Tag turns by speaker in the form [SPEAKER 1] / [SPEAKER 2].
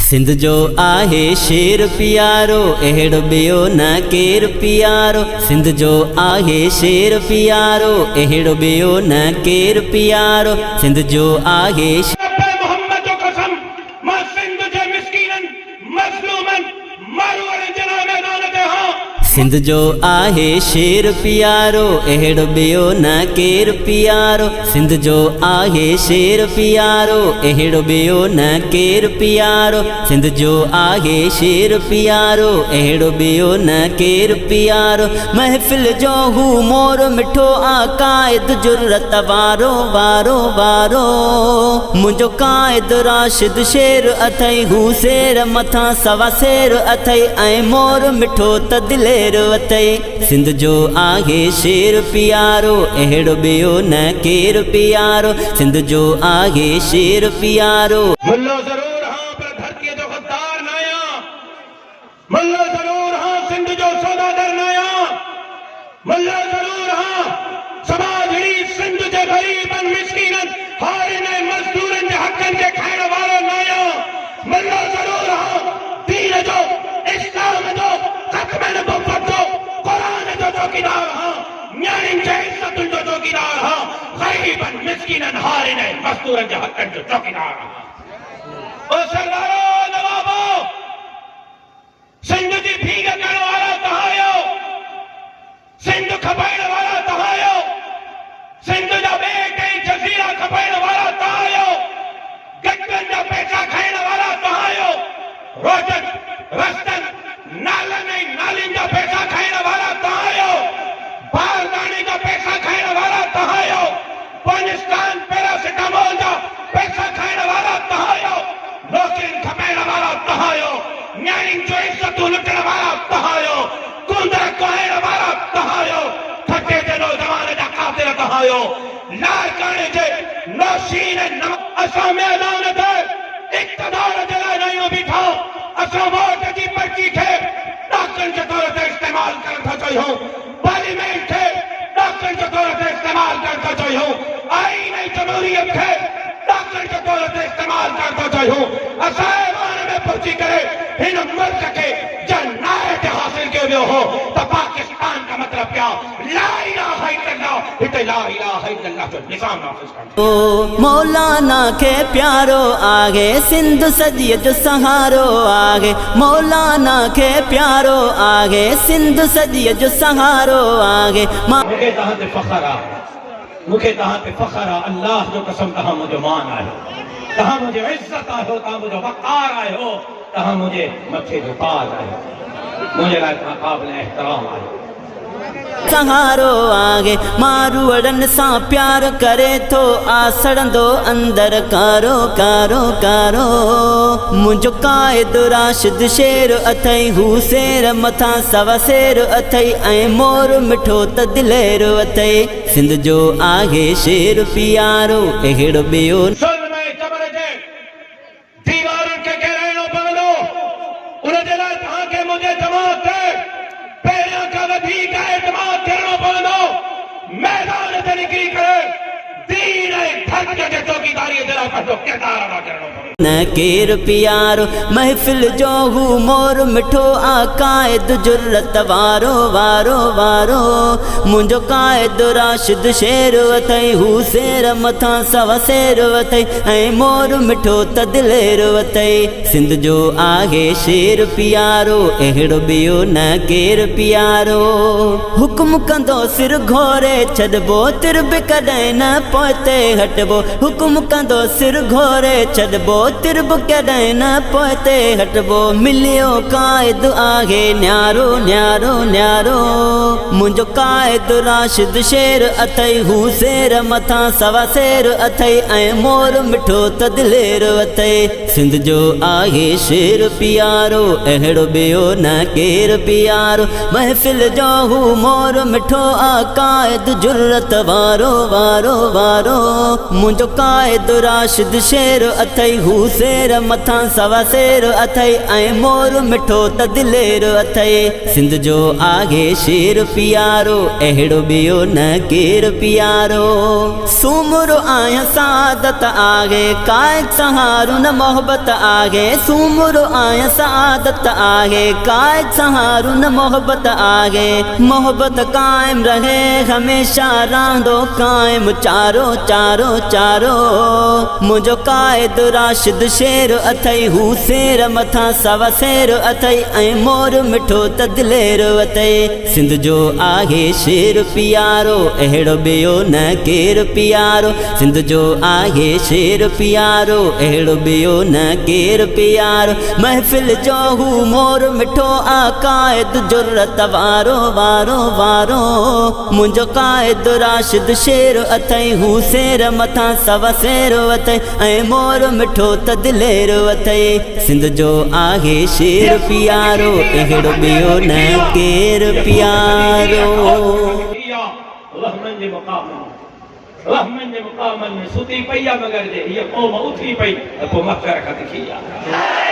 [SPEAKER 1] सिंध जो आहे शेर पियारो अहिड़ो ॿियो न केरु पियारो। सिंध जो आहे शेर पियारो अहिड़ो ॿियो न केरु पियारो। सिंध जो आहे सिंध जो आहे शेर पियारो अहिड़ो ॿियो न केरु पियारो। सिंध जो आहे शेर पियारो अहिड़ो ॿियो न केरु पियारो। सिंध जो आहे शेर पियारो अहिड़ो ॿियो न केरु पियारो। महफ़िल जो हू मोर मिठो आक़ाइद जुर्रत वारो वारो वारो। मुंहिंजो क़ाइद राशिद शेर अथई हू शेर मथां सवा शेर अथई ऐं मोर मिठो त दिलेर अथई। सिंध जो आहे शेर पियारो अहिड़ो ॿियो न केरु पियारो। सिंध जो आहे शेर पियारो।
[SPEAKER 2] मुल्लो ज़रूर हां पर धरती जो गद्दार न आया। मुल्लो ज़रूर हां सिंध जो सौदागर न आया। मुल्लो ज़रूर हां समाज हिड़ी सिंध जे गरीबन मिस्कीनन हारिन मजदूरन जे हकन के खाइण वारो न आया। मुल्लो ज़रूर हां दीन जो इस्लाम जो ख़त्म नबुव्वत जो कुरान जो चौकीदार हां। न्याणियुनि जे इज्जतुनि जो चौकीदार हां। गरीबन मिस्कीनन हारिन मजदूरन जे हकन जो चौकीदार हां। ओ सरदारो नवाबो सिंध जी भीग करण वारा तहायो। सिंध खपाइण वारा तहायो। सिंध जा ॿेट ऐं जज़ीरा खपाइण वारा तहायो। गटरनि जा पैसा खाइण वारा तहायो। रोडनि रस्तनि नालनि ऐं नालियुनि जा पैसा खाइण वारा तहायो। बारदाने जा पैसा खाइण वारा तहायो। पाकिस्तान पैरासिटामोल जा पैसा खाइण वारा तहायो। नौकरियुनि खपाइण वारा तहायो। न्याणियुनि जो इज्जतूं लुटण वारा तहायो। कुंदर कोहाइण वारा तहायो। थके जे नौजवान जा कातिल तहायो। लारकाने जे नौशीन असां मैदान ते इक़्तिदार जे लाइ नयूं बीठा। असां वोट जी पर्ची खे ॾाकनि जे तौर ते इस्तेमाल करण था चाहियूं। पार्लियामेंट खे ॾाकनि जे तौर ते इस्तेमाल करण था चाहियूं। आईन ऐं जमहूरियत खे ॾाकनि जे तौर ते इस्तेमाल करण था चाहियूं। असां ऐवान में पहुची करे हिन मुल्क खे जनायत हासिल कयो वियो हो त पाकिस्तान का मतलब क्या ला इलाहा इल्लल्लाह हिते ला इलाहा इल्लल्लाह जो निज़ाम नाफ़िज़ करणु।
[SPEAKER 1] ओ मौलाना खे प्यारो आहे सिंध सजीअ जो सहारो आहे। मौलाना खे प्यारो आहे सिंध सजीअ जो सहारो आहे।
[SPEAKER 2] मूंखे तव्हां ते फ़ख़्रु आहे। मूंखे तव्हां ते फ़ख़्रु आहे। अल्लाह जो कसम तव्हां मुंहिंजो मान आहियो। तव्हां मुंहिंजो इज़त आहियो। तव्हां मुंहिंजो वक़ार आहियो। तव्हां मुंहिंजे मथे जो ताज आहियो। मुंहिंजे लाइ तव्हां क़ाबिल एहतराम आहियो।
[SPEAKER 1] सहारो आहे मारूअड़नि सां प्यार करे थो आसड़ंदो अंदर कारो कारो कारो। मुंहिंजो क़ाइद राशिद शेर अथई हू शेर मथां सवा शेर अथई ऐं मोर मिठो त दिलेर अथई। सिंध जो आहे शेर पियारो अहिड़ो ॿियो मैदान ते निकिरी करे दीन ऐं धरतीअ जे चौकीदारीअ जे लाइ पंहिंजो किरदारु अदा करणो पवंदो। न केरु पियारो महफ़िल जो हू मोर मिठो आक़ाइद जुर्रत वारो वारो वारो। मुंहिंजो क़ाइद राशिद शेर अथई हू शेर मथां सवा शेर अथई ऐं मोर मिठो त दिलेर अथई। सिंध जो आहे शेर पियारो अहिड़ो ॿियो न केरु पियारो। हुकुम कंदो सिर घोरे छॾिबो तिर बि कॾहिं न पोइते हटबो। हुकुम कंदो सिर घोरे छॾिबो तिर बि कॾहिं न पोइते हटबो। मिलियो क़ाइद आहे न्यारो न्यारो न्यारो। मुंहिंजो क़ाइद राशिद शेर अथई हू शेर मथां सवा शेर अथई ऐं मोर मिठो त दिलेर अथई। सिंध जो आहे शेर पियारो अहिड़ो ॿियो न केरु पियारो। महफ़िल जो हू मोर मिठो आक़ाइद जुर्रत वारो वारो वारो। मुंहिंजो क़ाइद क़ाइद राशिद शेर अथई हू शेर मथां सवा शेर अथई ऐं मोर मिठो त दिलेर अथई सिंध जो आहे शेर प्यारो अहिड़ो ॿियो न केर प्यारो सूमरो आहियां सादत आहे क़ाइद सहारो न मोहब्बत आहे सूमरो आहियां सादत आहे क़ाइद सहारो न मोहब्बत आहे मोहब्बत कायम रहे हमेशा रहंदो कायम चारो चारो चारो मुंहिंजो क़ाइद राशिद शेर अथई हू शेर मथां सवा शेर अथई ऐं मोर मिठो त दिलेर अथई सिंध जो आहे शेर प्यारो अहिड़ो ॿियो न केर प्यारो सिंध जो आहे शेर प्यारो अहिड़ो ॿियो न केर प्यारो महफ़िल जो हू मोर मिठो आ क़ाइद जुर्रत वारो वारो वारो मुंहिंजो क़ाइद राशिद शेर अथई हू शेर मथां सवा शेर अथई ऐं मोर मिठो त दिलेर अथई सिंध जो आहे शेर प्यारो अहिड़ो ॿियो न केर प्यारो
[SPEAKER 2] रहमन जे मुक़ामनि में सुती पई आहे मगर जे हीअ क़ौम उथी पई त पोइ मफ़र खां तिखी आहे।